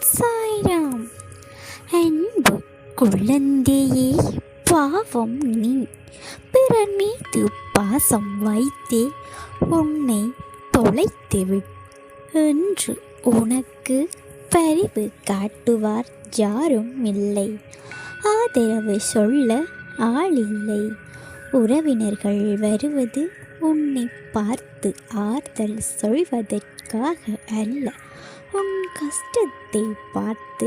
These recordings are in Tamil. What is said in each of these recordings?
சாய்ராம். அன்பு குழந்தையே, பாவம் நீ பிறர் மீது பாசம் வைத்தே உன்னை தொலைத்துவிட் என்று உனக்கு பரிவு காட்டுவார் யாரும் இல்லை. ஆதரவு சொல்ல ஆளில்லை. உறவினர்கள் வருவது உன்னை பார்த்து ஆறுதல் சொல்வதற்காக அல்ல, உன் கஷ்டத்தை பார்த்து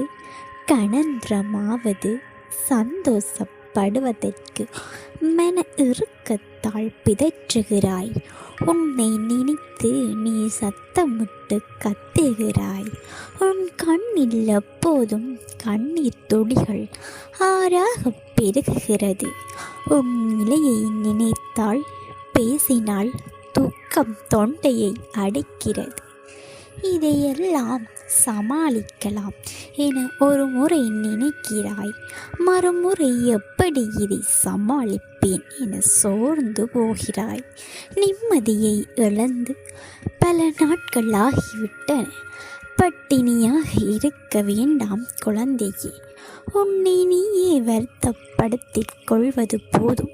கனந்திரமாவது சந்தோஷப்படுவதற்கு மன இறுக்கத்தால் பிதற்றுகிறாய். உன்னை நினைத்து நீ சத்தமிட்டு கத்துகிறாய். உன் கண்ணில் எப்போதும் கண்ணீர் துளிகள் ஆறாக பெருகுகிறது. உன் நிலையை நினைத்தால் பேசினால் துக்கம் தொண்டையை அடைக்கிறது. இதையெல்லாம் சமாளிக்கலாம் என ஒரு முறை நினைக்கிறாய், மறுமுறை எப்படி இதை சமாளிப்பேன் என சோர்ந்து போகிறாய். நிம்மதியை இழந்து பல நாட்கள் ஆகிவிட்டன. பட்டினியாக இருக்க வேண்டாம் குழந்தையே. உன்னை நீயே வருத்தப்படுத்திக் கொள்வது போதும்.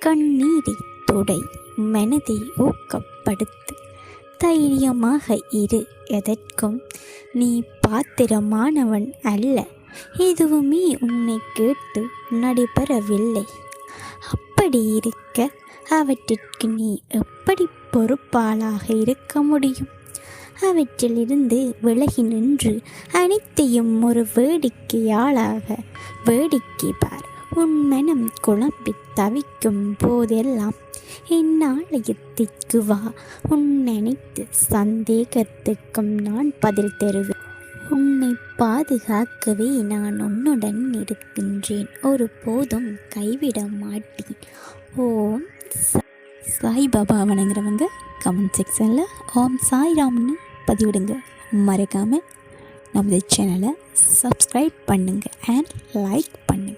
கண்ணீரை தொடை, மனதை ஊக்கப்படுத்து, தைரியமாக இரு. எதற்கும் நீ பாத்திரமானவன் அல்ல. எதுவுமே உன்னை கேட்டு நடைபெறவில்லை. அப்படி இருக்க அவற்றிற்கு நீ எப்படி பொறுப்பாளாக இருக்க முடியும்? அவற்றிலிருந்து விலகி நின்று அனைத்தையும் ஒரு வேடிக்கையாளாக வேடிக்கை பார். உன் மனம் குழம்பி தவிக்கும் போதெல்லாம் என் ஆலயத்திற்கு வா. உன் அனைத்து சந்தேகத்துக்கும் நான் பதில் தருவேன். உன்னை பாதுகாக்கவே நான் உன்னுடன் இருக்கின்றேன். ஒருபோதும் கைவிட மாட்டேன். ஓம் சாய்பாபா வணங்குறவங்க கமெண்ட் செக்ஷனில் ஓம் சாய்ராம்னு பதிவிடுங்க. மறக்காமல் நமது சேனலை சப்ஸ்கிரைப் பண்ணுங்கள் அண்ட் லைக் பண்ணுங்கள்.